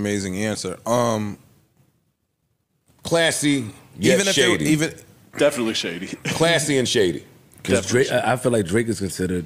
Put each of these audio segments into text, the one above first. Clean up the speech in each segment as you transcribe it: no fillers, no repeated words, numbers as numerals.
Amazing answer. Classy, yet shady. Definitely shady. Classy and shady. Because Drake, I feel like Drake is considered.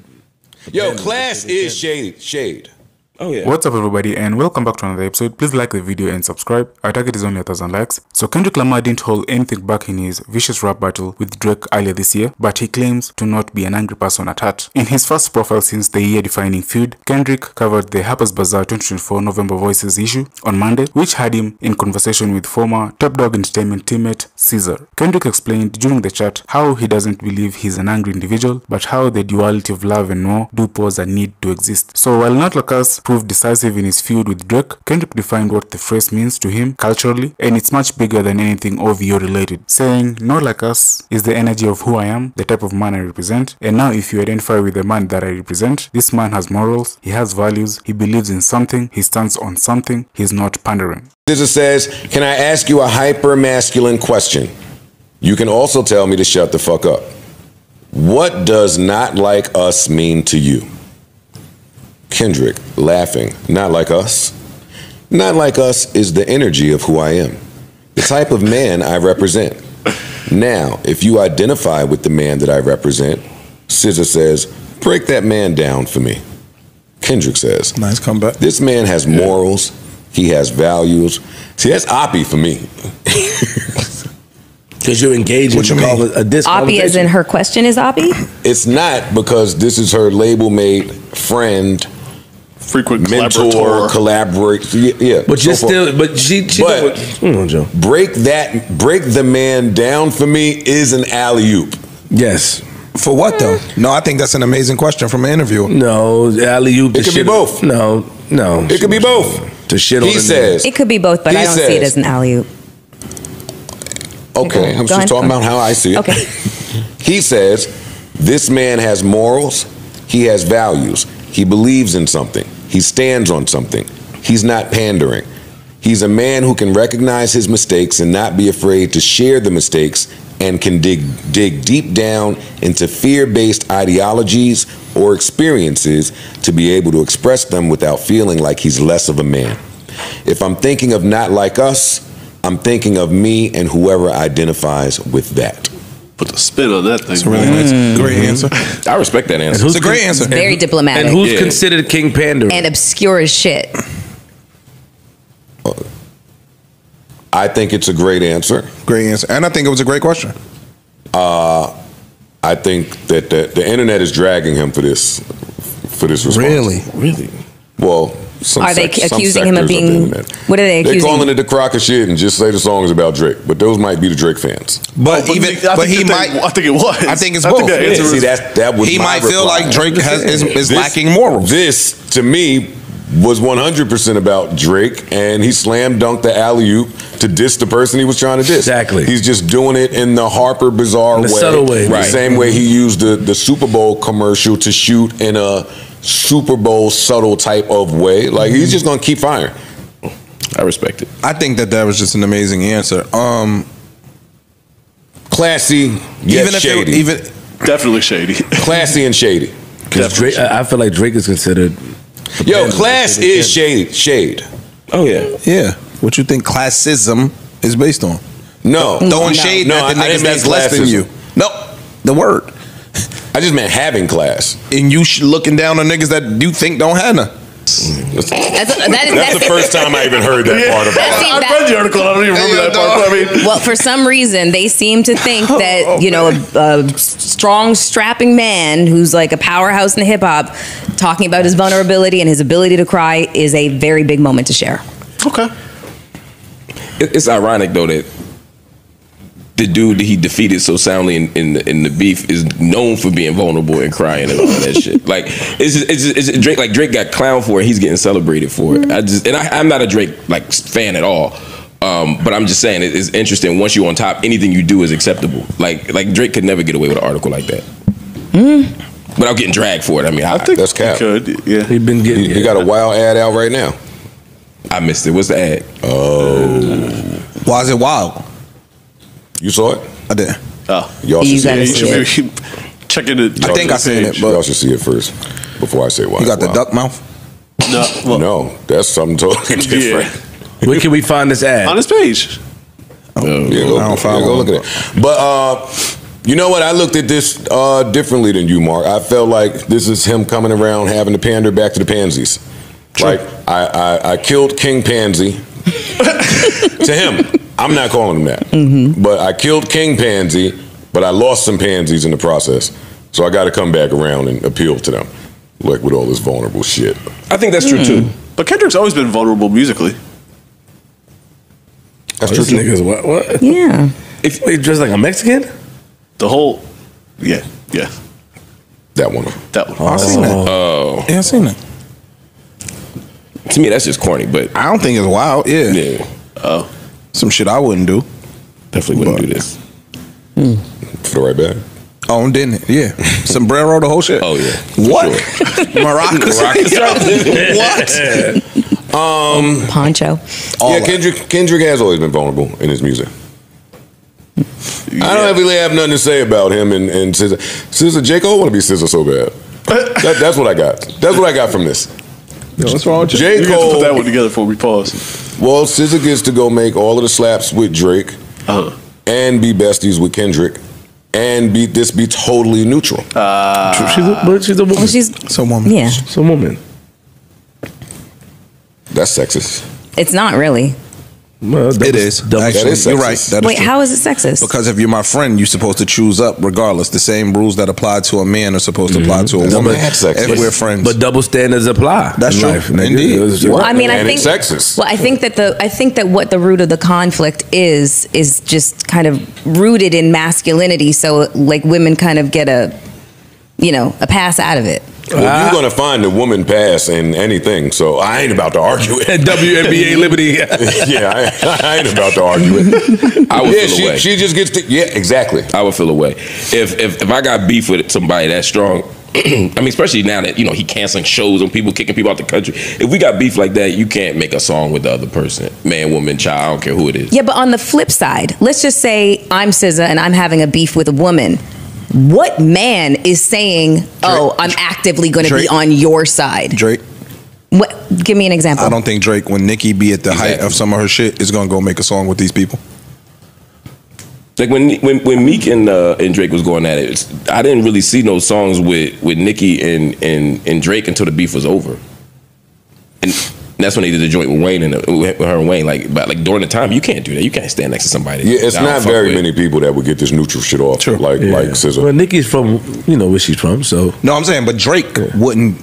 Yo, class is shade. Oh yeah. What's up everybody and welcome back to another episode. Please like the video and subscribe. Our target is only 1,000 likes. So Kendrick Lamar didn't hold anything back in his vicious rap battle with Drake earlier this year, but he claims to not be an angry person at heart. In his first profile since the year-defining feud, Kendrick covered the Harper's Bazaar 2024 November Voices issue on Monday, which had him in conversation with former Top Dog Entertainment teammate Caesar. Kendrick explained during the chat how he doesn't believe he's an angry individual, but how the duality of love and war do pose a need to exist. So while not like us proved decisive in his feud with Drake, Kendrick defined what the phrase means to him culturally, and it's much bigger than anything OVO related, saying, "Not like us is the energy of who I am, the type of man I represent, and now if you identify with the man that I represent, this man has morals, he has values, he believes in something, he stands on something, he's not pandering." Scissor says, "Can I ask you a hyper-masculine question? You can also tell me to shut the fuck up. What does not like us mean to you?" Kendrick, laughing, "Not like us? Not like us is the energy of who I am, the type of man I represent. Now, if you identify with the man that I represent," Scissor says, "break that man down for me." Kendrick says, Nice comeback. "This man has morals, he has values." See, that's Oppie for me. Because you're engaged What you mean? a disc Oppie as in her question is Oppie? It's not, because this is her label mate, friend, Frequent mentor, collaborate. Yeah, But you're still, but she But- come on, Joe. break the man down for me is an alley-oop. Yes. For what though? No, I think that's an amazing question from an interviewer. No, alley-oop. It could be both. No. It could be both. To shit on He the says, It could be both, but He I don't see it says- as an alley-oop. okay, I'm Go just ahead. talking about how I see it. Okay. He says, "This man has morals, he has values, he believes in something, he stands on something, he's not pandering. He's a man who can recognize his mistakes and not be afraid to share the mistakes, and can dig deep down into fear-based ideologies or experiences to be able to express them without feeling like he's less of a man. If I'm thinking of not like us, I'm thinking of me and whoever identifies with that." Put the spin on that thing. It's a really nice, great answer. I respect that answer. It's a great answer. Very diplomatic. And who's Yeah. considered king panderer? and obscure as shit. I think it's a great answer. Great answer, and I think it was a great question. I think that the internet is dragging him for this response. Really? Well, some Are they some accusing him of sectors the being? internet. What are they They're accusing? calling it the crock of shit and just say the song is about Drake. But those might be the Drake fans. But I think it was. I think it's I both. think that answer See, was- that was He my might feel reply. like Drake is This- lacking morals. This, to me, was 100% about Drake, and he slam dunked the alley-oop to diss the person he was trying to diss. Exactly. He's just doing it in the Harper bizarre way. subtle way. The Right. same way he used the Super Bowl commercial to shoot in a Super Bowl subtle type of way. Like, he's just going to keep firing. I respect it. I think that was just an amazing answer. Classy, yet shady. Definitely shady. Classy and shady. Because Drake, I feel like Drake is considered. Yo, class is shade. Oh yeah. Yeah. What you think classism is based on? No. Throwing shade No, at the I didn't niggas mean that's less than classism. you. No, the word. I just meant having class. And you looking down on niggas that you think don't have none. That's the first time I even heard that part about it. I read the article. I don't even remember that part. But I mean, Well, for some reason, they seem to think that, you know, a strong, strapping man who's like a powerhouse in hip hop talking about his vulnerability and his ability to cry is a very big moment to share. okay. It's ironic though that the dude that he defeated so soundly in the beef is known for being vulnerable and crying and all that shit. Like it's Drake. Like Drake got clowned for it. He's getting celebrated for it. I'm not a Drake like fan at all. But I'm just saying it's interesting. Once you're on top, anything you do is acceptable. Like Drake could never get away with an article like that. Without getting dragged for it. I mean, I That's cap. Could, yeah. He been getting. He got a wild ad out right now. I missed it. What's the ad? Why is it wild? You saw it? I did. Oh. Y'all You should gotta see it. see You should checking it. I think I seen it, Y'all but should see it first before I say why. you got the Wow. duck mouth. No, well, No, that's something totally different. Where can we find this ad? On his page. Go look at it. But you know what? I looked at this differently than you, Mark. I felt like this is him coming around having to pander back to the pansies. Like I killed King Pansy. To him, I'm not calling him that. But I killed King Pansy, but I lost some pansies in the process. So I got to come back around and appeal to them, like with all this vulnerable shit. I think that's true too. But Kendrick's always been vulnerable musically. That's true. This nigga's what? Yeah. If he dressed like a Mexican? The whole, yeah. That one. I seen that. Oh, Yeah, I seen that. to me that's just corny, but I don't think it's wild. Yeah. yeah, Some shit I wouldn't do. definitely wouldn't do this. For the right bag. Oh, didn't it? Yeah. Sombrero, the whole shit. Oh yeah, What? sure. Maracas. What? Poncho. Yeah, Kendrick has always been vulnerable in his music. I don't really have nothing to say about him and SZA. SZA, J. Cole want to be SZA so bad. That's what I got. That's what I got from this. Yo, what's wrong with you? J. You got to put that Cole. one together before we pause. Well, SZA gets to go make all of the slaps with Drake and be besties with Kendrick and be totally neutral. She's a woman. Well, she's Some woman. yeah. She's a woman. That's sexist. It's not really. Well, It is. double Actually, That is you're sexist. right. That is Wait, true. how is it sexist? Because if you're my friend, you're supposed to choose up regardless. The same rules that apply to a man are supposed to apply to a woman mad sexist. if we're friends. But double standards apply. That's in true. life, nigga. Indeed. It's- Well, I mean, I And think it's sexist. Well, I think that what the root of the conflict is just kind of rooted in masculinity. So like women kind of get a pass out of it. Well, you're going to find a woman pass in anything, so I ain't about to argue it. WNBA Liberty. Yeah, I ain't about to argue it. I would Yeah, feel away. she just gets to, yeah, exactly. I would feel away if I got beef with somebody that strong. I mean, especially now that he canceling shows and people kicking people out the country. If we got beef like that, you can't make a song with the other person, man, woman, child. I don't care who it is. Yeah, but on the flip side, let's just say I'm SZA and I'm having a beef with a woman. What man is saying, "Oh, I'm actively going to be Drake. on your side"? Drake, What? Give me an example. I don't think Drake, when Nicki be at the height of some of her shit, is going to go make a song with these people. Like when Meek and Drake was going at it, I didn't really see no songs with Nicki and Drake until the beef was over, and that's when they did the joint with Wayne and with her and Wayne. But during the time, you can't do that. You can't stand next to somebody. Yeah, it's that I don't not fuck very with. many people that would get this neutral shit off, like SZA. Well, Nicki's from, where she's from, so. No, I'm saying, but Drake wouldn't,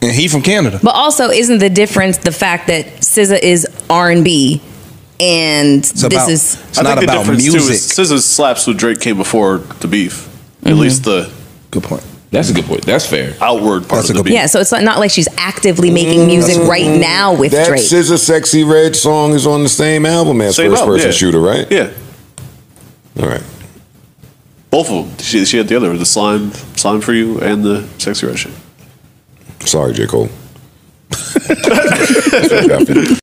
and he from Canada. But also, isn't the difference the fact that SZA is R&B and It's not I think the about difference too music. is SZA's slaps with Drake came before the beef. At least the Good point. That's a good point. That's fair. outward part That's a of the good beef. Yeah, so it's not like she's actively making music right now with That Drake. SZA Sexy Red song is on the same album as Same First album, Person yeah. Shooter, right? Yeah, All right. both of them. She had the other, the slime for you, and the sexy red shit. Sorry, J. Cole. That's what I got for you.